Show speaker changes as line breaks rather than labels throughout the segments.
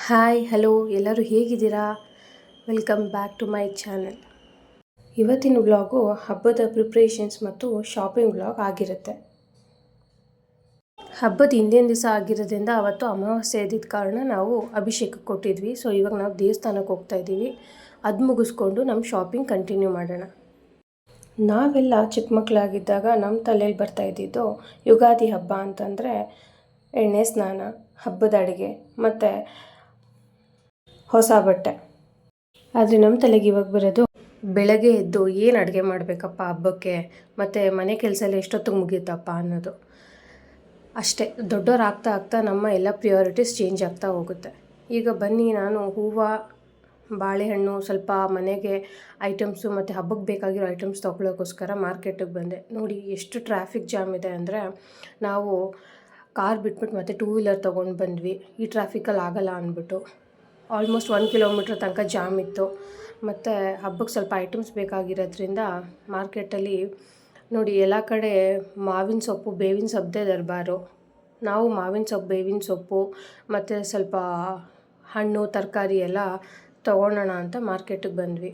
Hi hello ಎಲ್ಲರೂ ಹೇಗಿದ್ದೀರಾ? Welcome back to my channel. ಇವತ್ತಿನ ವ್ಲಾಗು ಹಬ್ಬದ ಪ್ರಿಪ್ರೇಷನ್ಸ್ ಮತ್ತು ಶಾಪಿಂಗ್ ವ್ಲಾಗ್ ಆಗಿರುತ್ತೆ. ಹಬ್ಬದ ಹಿಂದಿನ ದಿವಸ ಆಗಿರೋದ್ರಿಂದ ಅವತ್ತು ಅಮಾವಾಸ್ಯೆ ಇದ್ದಿದ್ದ ಕಾರಣ ನಾವು ಅಭಿಷೇಕಕ್ಕೆ ಕೊಟ್ಟಿದ್ವಿ. ಸೊ ಇವಾಗ ನಾವು ದೇವಸ್ಥಾನಕ್ಕೆ ಹೋಗ್ತಾ ಇದ್ದೀವಿ. ಅದು ಮುಗಿಸ್ಕೊಂಡು ನಮ್ಮ ಶಾಪಿಂಗ್ ಕಂಟಿನ್ಯೂ ಮಾಡೋಣ. ನಾವೆಲ್ಲ ಚಿಕ್ಕ ಮಕ್ಕಳಾಗಿದ್ದಾಗ ನಮ್ಮ ತಲೆಯಲ್ಲಿ ಬರ್ತಾ ಇದ್ದಿದ್ದು ಯುಗಾದಿ ಹಬ್ಬ ಅಂತಂದರೆ ಎಣ್ಣೆ ಸ್ನಾನ, ಹಬ್ಬದ ಅಡುಗೆ ಮತ್ತು ಹೊಸ ಬಟ್ಟೆ. ಆದರೆ ನಮ್ಮ ತಲೆಗೆ ಇವಾಗ ಬರೋದು ಬೆಳಗ್ಗೆ ಎದ್ದು ಏನು ಅಡುಗೆ ಮಾಡಬೇಕಪ್ಪ ಹಬ್ಬಕ್ಕೆ, ಮತ್ತು ಮನೆ ಕೆಲಸ ಎಲ್ಲ ಎಷ್ಟೊತ್ತಿಗೆ ಮುಗಿಯುತ್ತಪ್ಪ ಅನ್ನೋದು ಅಷ್ಟೇ. ದೊಡ್ಡವ್ರು ಆಗ್ತಾ ಆಗ್ತಾ ನಮ್ಮ ಎಲ್ಲ ಪ್ರಿಯಾರಿಟೀಸ್ ಚೇಂಜ್ ಆಗ್ತಾ ಹೋಗುತ್ತೆ. ಈಗ ಬನ್ನಿ, ನಾನು ಹೂವು, ಬಾಳೆಹಣ್ಣು, ಸ್ವಲ್ಪ ಮನೆಗೆ ಐಟಮ್ಸು ಮತ್ತು ಹಬ್ಬಕ್ಕೆ ಬೇಕಾಗಿರೋ ಐಟಮ್ಸ್ ತೊಗೊಳ್ಳೋಕ್ಕೋಸ್ಕರ ಮಾರ್ಕೆಟಿಗೆ ಬಂದೆ. ನೋಡಿ ಎಷ್ಟು ಟ್ರಾಫಿಕ್ ಜಾಮ್ ಇದೆ ಅಂದರೆ, ನಾವು ಕಾರ್ ಬಿಟ್ಬಿಟ್ಟು ಮತ್ತೆ ಟೂ ವೀಲರ್ ತೊಗೊಂಡು ಬಂದ್ವಿ. ಈ ಟ್ರಾಫಿಕಲ್ಲಿ ಆಗಲ್ಲ ಅಂದ್ಬಿಟ್ಟು ಆಲ್ಮೋಸ್ಟ್ 1 ಕಿಲೋಮೀಟ್ರ್ ತನಕ ಜಾಮ್ ಇತ್ತು. ಮತ್ತು ಹಬ್ಬಕ್ಕೆ ಸ್ವಲ್ಪ ಐಟಮ್ಸ್ ಬೇಕಾಗಿರೋದ್ರಿಂದ ಮಾರ್ಕೆಟಲ್ಲಿ ನೋಡಿ ಎಲ್ಲ ಕಡೆ ಮಾವಿನ ಸೊಪ್ಪು, ಬೇವಿನ ಸೊಪ್ಪೇ ದರ್ಬಾರು. ನಾವು ಮಾವಿನ ಸೊಪ್ಪು, ಬೇವಿನ ಸೊಪ್ಪು ಮತ್ತು ಸ್ವಲ್ಪ ಹಣ್ಣು ತರಕಾರಿ ಎಲ್ಲ ತೊಗೊಳ್ಳೋಣ ಅಂತ ಮಾರ್ಕೆಟಿಗೆ ಬಂದ್ವಿ.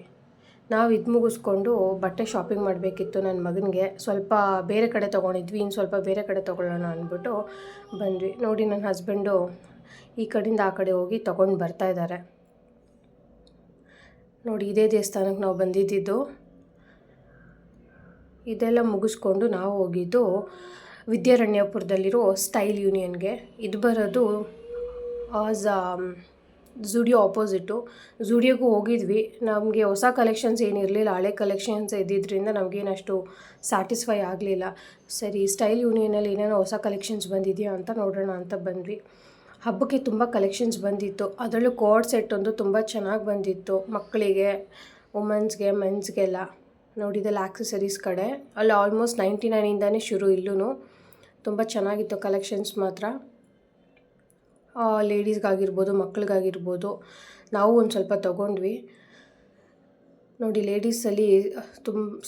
ನಾವು ಇದು ಮುಗಿಸ್ಕೊಂಡು ಬಟ್ಟೆ ಶಾಪಿಂಗ್ ಮಾಡಬೇಕಿತ್ತು. ನನ್ನ ಮಗನಿಗೆ ಸ್ವಲ್ಪ ಬೇರೆ ಕಡೆ ತೊಗೊಂಡಿದ್ವಿ, ಇನ್ನು ಸ್ವಲ್ಪ ಬೇರೆ ಕಡೆ ತೊಗೊಳ್ಳೋಣ ಅಂದ್ಬಿಟ್ಟು ಬಂದ್ವಿ. ನೋಡಿ ನನ್ನ ಹಸ್ಬೆಂಡು ಈ ಕಡೆಯಿಂದ ಆ ಕಡೆ ಹೋಗಿ ತೊಗೊಂಡು ಬರ್ತಾಯಿದ್ದಾರೆ. ನೋಡಿ ಇದೇ ದೇವಸ್ಥಾನಕ್ಕೆ ನಾವು ಬಂದಿದ್ದು. ಇದೆಲ್ಲ ಮುಗಿಸ್ಕೊಂಡು ನಾವು ಹೋಗಿದ್ದು ವಿದ್ಯಾರಣ್ಯಪುರದಲ್ಲಿರೋ ಸ್ಟೈಲ್ ಯೂನಿಯನ್ಗೆ. ಇದು ಬರೋದು ಝುಡಿಯೋ ಆಪೋಸಿಟು. ಝುಡಿಯೋಗೂ ಹೋಗಿದ್ವಿ. ನಮಗೆ ಹೊಸ ಕಲೆಕ್ಷನ್ಸ್ ಏನಿರಲಿಲ್ಲ, ಹಳೆ ಕಲೆಕ್ಷನ್ಸ್ ಇದ್ದಿದ್ದರಿಂದ ನಮಗೇನಷ್ಟು ಸ್ಯಾಟಿಸ್ಫೈ ಆಗಲಿಲ್ಲ. ಸರಿ, ಸ್ಟೈಲ್ ಯೂನಿಯನಲ್ಲಿ ಏನೇನೋ ಹೊಸ ಕಲೆಕ್ಷನ್ಸ್ ಬಂದಿದೆಯಾ ಅಂತ ನೋಡೋಣ ಅಂತ ಬಂದ್ವಿ. ಹಬ್ಬಕ್ಕೆ ತುಂಬ ಕಲೆಕ್ಷನ್ಸ್ ಬಂದಿತ್ತು. ಅದರಲ್ಲೂ ಕೋಡ್ ಸೆಟ್ ಒಂದು ತುಂಬ ಚೆನ್ನಾಗಿ ಬಂದಿತ್ತು, ಮಕ್ಕಳಿಗೆ, ವುಮೆನ್ಸ್ಗೆ, ಮೆನ್ಸ್ಗೆಲ್ಲ. ನೋಡಿದೆಲ್ಲ ಆಕ್ಸೆಸರೀಸ್ ಕಡೆ ಅಲ್ಲಿ ಆಲ್ಮೋಸ್ಟ್ 99ಇಂದನೇ ಶುರು. ಇಲ್ಲೂ ತುಂಬ ಚೆನ್ನಾಗಿತ್ತು ಕಲೆಕ್ಷನ್ಸ್ ಮಾತ್ರ. ಲೇಡೀಸ್ಗಾಗಿರ್ಬೋದು, ಮಕ್ಕಳಿಗಾಗಿರ್ಬೋದು. ನಾವು ಒಂದು ಸ್ವಲ್ಪ ತೊಗೊಂಡ್ವಿ. ನೋಡಿ ಲೇಡೀಸಲ್ಲಿ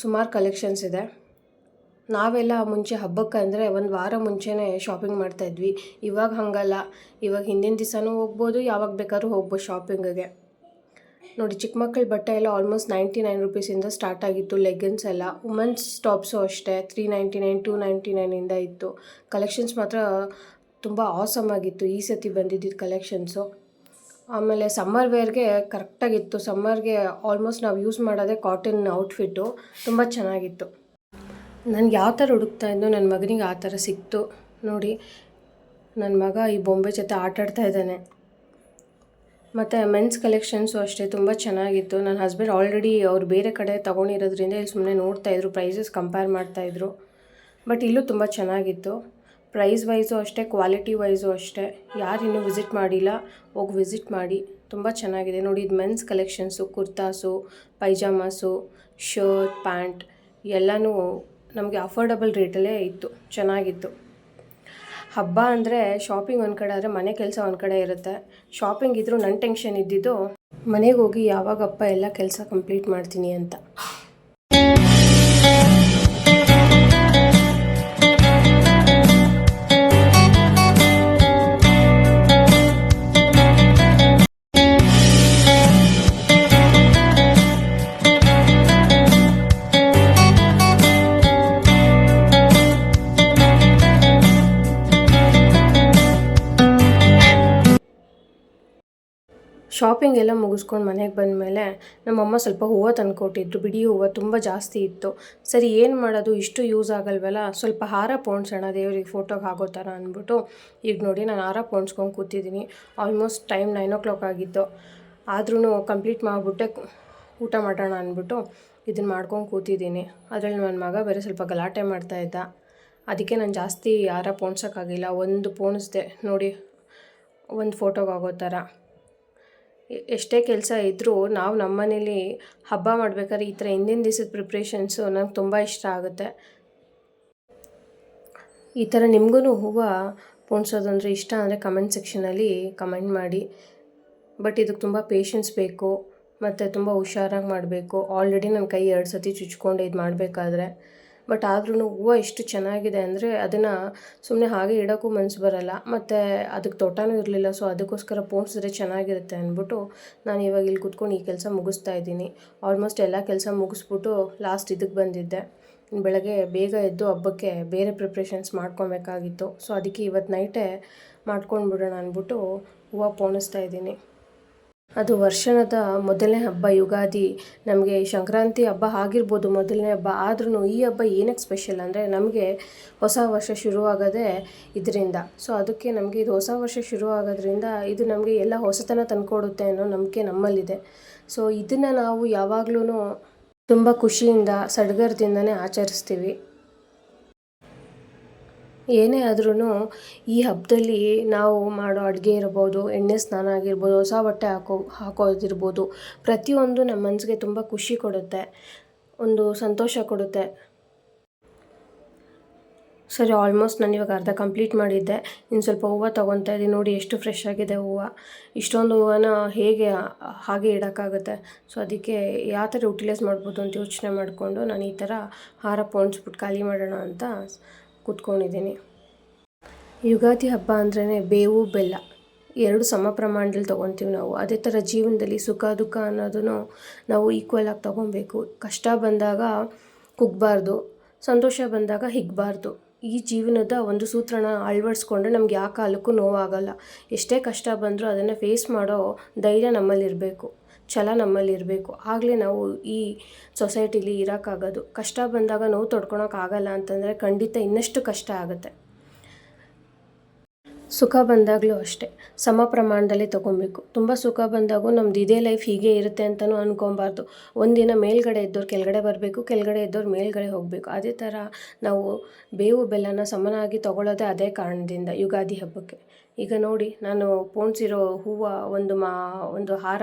ಸುಮಾರು ಕಲೆಕ್ಷನ್ಸ್ ಇದೆ. ನಾವೆಲ್ಲ ಮುಂಚೆ ಹಬ್ಬಕ್ಕಂದರೆ ಒಂದು ವಾರ ಮುಂಚೆನೇ ಶಾಪಿಂಗ್ ಮಾಡ್ತಾಯಿದ್ವಿ. ಇವಾಗ ಹಾಗಲ್ಲ. ಇವಾಗ ಹಿಂದಿನ ದಿವಸನೂ ಹೋಗ್ಬೋದು, ಯಾವಾಗ ಬೇಕಾದ್ರೂ ಹೋಗ್ಬೋದು ಶಾಪಿಂಗಿಗೆ. ನೋಡಿ ಚಿಕ್ಕ ಮಕ್ಕಳ ಬಟ್ಟೆ ಎಲ್ಲ ಆಲ್ಮೋಸ್ಟ್ 99 ರುಪೀಸಿಂದ ಸ್ಟಾರ್ಟ್ ಆಗಿತ್ತು. ಲೆಗ್ಗಿನ್ಸ್ ಎಲ್ಲ, ವುಮೆನ್ಸ್ ಟಾಪ್ಸು ಅಷ್ಟೇ 399, 299ಇಂದ ಇತ್ತು. ಕಲೆಕ್ಷನ್ಸ್ ಮಾತ್ರ ತುಂಬ ಆಸಮ್ ಆಗಿತ್ತು ಈ ಸತಿ ಬಂದಿದ್ದ ಕಲೆಕ್ಷನ್ಸು. ಆಮೇಲೆ ಸಮ್ಮರ್ ವೇರ್ಗೆ ಕರೆಕ್ಟಾಗಿತ್ತು. ಸಮ್ಮರ್ಗೆ ಆಲ್ಮೋಸ್ಟ್ ನಾವು ಯೂಸ್ ಮಾಡೋದೇ ಕಾಟನ್ ಔಟ್ಫಿಟ್ಟು, ತುಂಬ ಚೆನ್ನಾಗಿತ್ತು. ನನಗೆ ಯಾವ ಥರ ಹುಡುಕ್ತಾ ಇದ್ದೋ ನನ್ನ ಮಗನಿಗೆ ಆ ಥರ ಸಿಕ್ತು. ನೋಡಿ ನನ್ನ ಮಗ ಈ ಬೊಂಬೆ ಜೊತೆ ಆಟಾಡ್ತಾ ಇದ್ದಾನೆ. ಮತ್ತು ಮೆನ್ಸ್ ಕಲೆಕ್ಷನ್ಸು ಅಷ್ಟೇ ತುಂಬ ಚೆನ್ನಾಗಿತ್ತು. ನನ್ನ ಹಸ್ಬೆಂಡ್ ಆಲ್ರೆಡಿ ಅವ್ರು ಬೇರೆ ಕಡೆ ತೊಗೊಂಡಿರೋದ್ರಿಂದ ಇಲ್ಲಿ ಸುಮ್ಮನೆ ನೋಡ್ತಾಯಿದ್ರು, ಪ್ರೈಸಸ್ ಕಂಪೇರ್ ಮಾಡ್ತಾಯಿದ್ರು. ಬಟ್ ಇಲ್ಲೂ ತುಂಬ ಚೆನ್ನಾಗಿತ್ತು. ಪ್ರೈಸ್ ವೈಸು ಅಷ್ಟೇ, ಕ್ವಾಲಿಟಿ ವೈಸು ಅಷ್ಟೇ. ಯಾರು ಇನ್ನೂ ವಿಸಿಟ್ ಮಾಡಿಲ್ಲ, ಹೋಗಿ ವಿಸಿಟ್ ಮಾಡಿ, ತುಂಬ ಚೆನ್ನಾಗಿದೆ. ನೋಡಿ ಇದು men's collections, kurtas, pyjamas, shirt, pant ಎಲ್ಲನೂ ನಮಗೆ ಅಫೋರ್ಡಬಲ್ ರೇಟಲ್ಲೇ ಇತ್ತು, ಚೆನ್ನಾಗಿತ್ತು. ಹಬ್ಬ ಅಂದರೆ ಶಾಪಿಂಗ್ ಒಂದು ಕಡೆ ಆದರೆ ಮನೆ ಕೆಲಸ ಒಂದು ಕಡೆ ಇರುತ್ತೆ. ಶಾಪಿಂಗ್ ಇದ್ದರೂ ನನ್ನ ಟೆನ್ಷನ್ ಇದ್ದಿದ್ದು ಮನೆಗೆ ಹೋಗಿ ಯಾವಾಗಪ್ಪ ಎಲ್ಲ ಕೆಲಸ ಕಂಪ್ಲೀಟ್ ಮಾಡ್ತೀನಿ ಅಂತ. ಶಾಪಿಂಗ್ ಎಲ್ಲ ಮುಗಿಸ್ಕೊಂಡು ಮನೆಗೆ ಬಂದಮೇಲೆ ನಮ್ಮಮ್ಮ ಸ್ವಲ್ಪ ಹೂವು ತಂದುಕೊಟ್ಟಿದ್ರು. ಬಿಡಿ ಹೂವು ತುಂಬ ಜಾಸ್ತಿ ಇತ್ತು. ಸರಿ ಏನು ಮಾಡೋದು, ಇಷ್ಟು ಯೂಸ್ ಆಗಲ್ವಲ್ಲ, ಸ್ವಲ್ಪ ಹಾರ ಪೋಣಿಸೋಣ ದೇವ್ರಿಗೆ ಫೋಟೋಗೆ ಆಗೋ ಥರ ಅಂದ್ಬಿಟ್ಟು. ಈಗ ನೋಡಿ ನಾನು ಹಾರ ಪೋಣಿಸ್ಕೊಂಡು ಕೂತಿದ್ದೀನಿ. ಆಲ್ಮೋಸ್ಟ್ ಟೈಮ್ 9 o'clock ಆಗಿತ್ತು. ಆದ್ರೂ ಕಂಪ್ಲೀಟ್ ಮಾಡಿಬಿಟ್ಟೆ ಊಟ ಮಾಡೋಣ ಅಂದ್ಬಿಟ್ಟು ಇದನ್ನು ಮಾಡ್ಕೊಂಡು ಕೂತಿದ್ದೀನಿ. ಅದರಲ್ಲಿ ನನ್ನ ಮಗ ಬೇರೆ ಸ್ವಲ್ಪ ಗಲಾಟೆ ಮಾಡ್ತಾಯಿದ್ದ. ಅದಕ್ಕೆ ನಾನು ಜಾಸ್ತಿ ಹಾರ ಪೋಣಿಸೋಕ್ಕಾಗಿಲ್ಲ. ಒಂದು ಪೋಣಿಸ್ದೆ ನೋಡಿ, ಒಂದು ಫೋಟೋಗೆ ಆಗೋ ಥರ. ಎಷ್ಟೇ ಕೆಲಸ ಇದ್ದರೂ ನಾವು ನಮ್ಮ ಮನೇಲಿ ಹಬ್ಬ ಮಾಡ್ಬೇಕಾದ್ರೆ ಈ ಥರ ಹಿಂದಿನ ದಿವಸದ ಪ್ರಿಪ್ರೇಷನ್ಸು ನನಗೆ ತುಂಬ ಇಷ್ಟ ಆಗುತ್ತೆ. ಈ ಥರ ನಿಮಗೂ ಹೂವು ಪೋಣಿಸೋದಂದರೆ ಇಷ್ಟ ಅಂದರೆ ಕಮೆಂಟ್ ಸೆಕ್ಷನಲ್ಲಿ ಕಮೆಂಟ್ ಮಾಡಿ. ಬಟ್ ಇದಕ್ಕೆ ತುಂಬ ಪೇಷನ್ಸ್ ಬೇಕು ಮತ್ತು ತುಂಬ ಹುಷಾರಾಗಿ ಮಾಡಬೇಕು. ಆಲ್ರೆಡಿ ನನ್ನ ಕೈ 2 ಸತಿ ಚುಚ್ಕೊಂಡೆ ಇದು ಮಾಡಬೇಕಾದ್ರೆ. ಬಟ್ ಆದ್ರೂ ಹೂವು ಎಷ್ಟು ಚೆನ್ನಾಗಿದೆ ಅಂದರೆ ಅದನ್ನು ಸುಮ್ಮನೆ ಹಾಗೆ ಇಡೋಕ್ಕೂ ಮನಸ್ಸು ಬರೋಲ್ಲ, ಮತ್ತು ಅದಕ್ಕೆ ತೋಟನೂ ಇರಲಿಲ್ಲ. ಸೊ ಅದಕ್ಕೋಸ್ಕರ ಪೋಣಿಸಿದ್ರೆ ಚೆನ್ನಾಗಿರುತ್ತೆ ಅಂದ್ಬಿಟ್ಟು ನಾನು ಇವಾಗ ಇಲ್ಲಿ ಕೂತ್ಕೊಂಡು ಈ ಕೆಲಸ ಮುಗಿಸ್ತಾ ಇದ್ದೀನಿ. ಆಲ್ಮೋಸ್ಟ್ ಎಲ್ಲ ಕೆಲಸ ಮುಗಿಸ್ಬಿಟ್ಟು ಲಾಸ್ಟ್ ಇದಕ್ಕೆ ಬಂದಿದ್ದೆ. ಬೆಳಗ್ಗೆ ಬೇಗ ಎದ್ದು ಹಬ್ಬಕ್ಕೆ ಬೇರೆ ಪ್ರಿಪ್ರೇಷನ್ಸ್ ಮಾಡ್ಕೊಬೇಕಾಗಿತ್ತು. ಸೊ ಅದಕ್ಕೆ ಇವತ್ತು ನೈಟೇ ಮಾಡ್ಕೊಂಡು ಬಿಡೋಣ ಅಂದ್ಬಿಟ್ಟು ಹೂವು ಪೋಣಿಸ್ತಾ ಇದ್ದೀನಿ. ಅದು ವರ್ಷದ ಮೊದಲನೇ ಹಬ್ಬ ಯುಗಾದಿ. ನಮಗೆ ಸಂಕ್ರಾಂತಿ ಹಬ್ಬ ಆಗಿರ್ಬೋದು ಮೊದಲನೇ ಹಬ್ಬ, ಆದ್ರೂ ಈ ಹಬ್ಬ ಏನಕ್ಕೆ ಸ್ಪೆಷಲ್ ಅಂದರೆ ನಮಗೆ ಹೊಸ ವರ್ಷ ಶುರುವಾಗೋದೇ ಇದರಿಂದ. ಸೊ ಅದಕ್ಕೆ ನಮಗೆ ಇದು ಹೊಸ ವರ್ಷ ಶುರುವಾಗೋದ್ರಿಂದ ಇದು ನಮಗೆ ಎಲ್ಲ ಹೊಸತನ ತಂದುಕೊಡುತ್ತೆ ಅನ್ನೋ ನಂಬಿಕೆ ನಮ್ಮಲ್ಲಿದೆ. ಸೊ ಇದನ್ನು ನಾವು ಯಾವಾಗಲೂ ತುಂಬ ಖುಷಿಯಿಂದ ಸಡಗರದಿಂದನೇ ಆಚರಿಸ್ತೀವಿ. ಏನೇ ಆದ್ರೂ ಈ ಹಬ್ಬದಲ್ಲಿ ನಾವು ಮಾಡೋ ಅಡುಗೆ ಇರ್ಬೋದು, ಎಣ್ಣೆ ಸ್ನಾನ ಆಗಿರ್ಬೋದು, ಹೊಸ ಬಟ್ಟೆ ಹಾಕೋದಿರ್ಬೋದು, ಪ್ರತಿಯೊಂದು ನಮ್ಮ ಮನಸ್ಸಿಗೆ ತುಂಬ ಖುಷಿ ಕೊಡುತ್ತೆ, ಒಂದು ಸಂತೋಷ ಕೊಡುತ್ತೆ. ಸರಿ, ಆಲ್ಮೋಸ್ಟ್ ನಾನು ಇವಾಗ ಅರ್ಧ ಕಂಪ್ಲೀಟ್ ಮಾಡಿದ್ದೆ. ಇನ್ನು ಸ್ವಲ್ಪ ಹೂವು ತೊಗೊತಾ ಇದ್ದೀನಿ. ನೋಡಿ ಎಷ್ಟು ಫ್ರೆಶ್ ಆಗಿದೆ ಹೂವು. ಇಷ್ಟೊಂದು ಹೂವನ್ನ ಹೇಗೆ ಹಾಗೆ ಇಡೋಕ್ಕಾಗುತ್ತೆ? ಸೊ ಅದಕ್ಕೆ ಯಾವ ಥರ ಯುಟಿಲೈಸ್ ಮಾಡ್ಬೋದು ಅಂತ ಯೋಚನೆ ಮಾಡಿಕೊಂಡು ನಾನು ಈ ಥರ ಹಾರ ಪೋಣಿಸ್ಬಿಟ್ಟು ಖಾಲಿ ಮಾಡೋಣ ಅಂತ ಕೂತ್ಕೊಂಡಿದ್ದೀನಿ. ಯುಗಾದಿ ಹಬ್ಬ ಅಂದ್ರೇ ಬೇವು ಬೆಲ್ಲ ಎರಡು ಸಮ ಪ್ರಮಾಣದಲ್ಲಿ ತೊಗೊತೀವಿ ನಾವು. ಅದೇ ಥರ ಜೀವನದಲ್ಲಿ ಸುಖ ದುಃಖ ಅನ್ನೋದನ್ನು ನಾವು ಈಕ್ವಲಾಗಿ ತೊಗೊಬೇಕು. ಕಷ್ಟ ಬಂದಾಗ ಕುಗ್ಗಬಾರ್ದು, ಸಂತೋಷ ಬಂದಾಗ ಹಿಗ್ಗಬಾರ್ದು. ಈ ಜೀವನದ ಒಂದು ಸೂತ್ರನ ಅಳವಡಿಸ್ಕೊಂಡ್ರೆ ನಮ್ಗೆ ಯಾವ ಕಾಲಕ್ಕೂ ನೋವಾಗಲ್ಲ. ಎಷ್ಟೇ ಕಷ್ಟ ಬಂದರೂ ಅದನ್ನು ಫೇಸ್ ಮಾಡೋ ಧೈರ್ಯ ನಮ್ಮಲ್ಲಿರಬೇಕು, ಛಲ ನಮ್ಮಲ್ಲಿರಬೇಕು. ಆಗಲೇ ನಾವು ಈ ಸೊಸೈಟಿಲಿ ಇರೋಕ್ಕಾಗೋದು. ಕಷ್ಟ ಬಂದಾಗ ನೋವು ತಡ್ಕೊಳಕ್ಕಾಗಲ್ಲ ಅಂತಂದರೆ ಖಂಡಿತ ಇನ್ನಷ್ಟು ಕಷ್ಟ ಆಗುತ್ತೆ. ಸುಖ ಬಂದಾಗಲೂ ಅಷ್ಟೇ ಸಮ ಪ್ರಮಾಣದಲ್ಲಿ ತೊಗೊಬೇಕು. ತುಂಬ ಸುಖ ಬಂದಾಗೂ ನಮ್ದು ಇದೇ ಲೈಫ್ ಹೀಗೆ ಇರುತ್ತೆ ಅಂತಲೂ ಅಂದ್ಕೊಬಾರ್ದು. ಒಂದಿನ ಮೇಲ್ಗಡೆ ಇದ್ದವ್ರು ಕೆಳಗಡೆ ಬರಬೇಕು, ಕೆಳಗಡೆ ಇದ್ದವ್ರು ಮೇಲ್ಗಡೆ ಹೋಗಬೇಕು. ಅದೇ ಥರ ನಾವು ಬೇವು ಬೆಲ್ಲನ ಸಮನಾಗಿ ತೊಗೊಳ್ಳೋದೇ ಅದೇ ಕಾರಣದಿಂದ ಯುಗಾದಿ ಹಬ್ಬಕ್ಕೆ. ಈಗ ನೋಡಿ, ನಾನು ಪೋಣಿಸಿರೋ ಹೂವು ಒಂದು ಹಾರ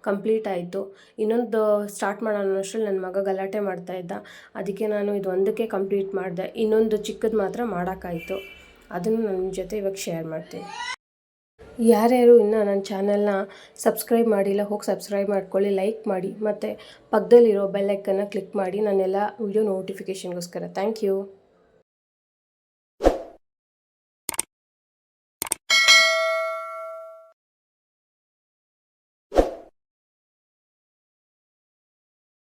ಕಂಪ್ಲೀಟ್ ಆಯಿತು. ಇನ್ನೊಂದು ಸ್ಟಾರ್ಟ್ ಮಾಡೋಣ ಅನ್ನೋಷ್ಟರಲ್ಲಿ ನನ್ನ ಮಗ ಗಲಾಟೆ ಮಾಡ್ತಾಯಿದ್ದ. ಅದಕ್ಕೆ ನಾನು ಇದು ಒಂದಕ್ಕೆ ಕಂಪ್ಲೀಟ್ ಮಾಡಿದೆ. ಇನ್ನೊಂದು ಚಿಕ್ಕದು ಮಾತ್ರ ಮಾಡೋಕ್ಕಾಯಿತು. ಅದನ್ನು ನನ್ನ ಜೊತೆ ಇವಾಗ ಶೇರ್ ಮಾಡ್ತೀನಿ. ಯಾರ್ಯಾರು ಇನ್ನೂ ನನ್ನ ಚಾನಲ್ನ ಸಬ್ಸ್ಕ್ರೈಬ್ ಮಾಡಿಲ್ಲ, ಹೋಗಿ ಸಬ್ಸ್ಕ್ರೈಬ್ ಮಾಡ್ಕೊಳ್ಳಿ, ಲೈಕ್ ಮಾಡಿ, ಮತ್ತು ಪಕ್ಕದಲ್ಲಿರೋ ಬೆಲ್ ಐಕನ್ನ ಕ್ಲಿಕ್ ಮಾಡಿ ನನ್ನೆಲ್ಲ ವಿಡಿಯೋ ನೋಟಿಫಿಕೇಷನ್ಗೋಸ್ಕರ. Thank you.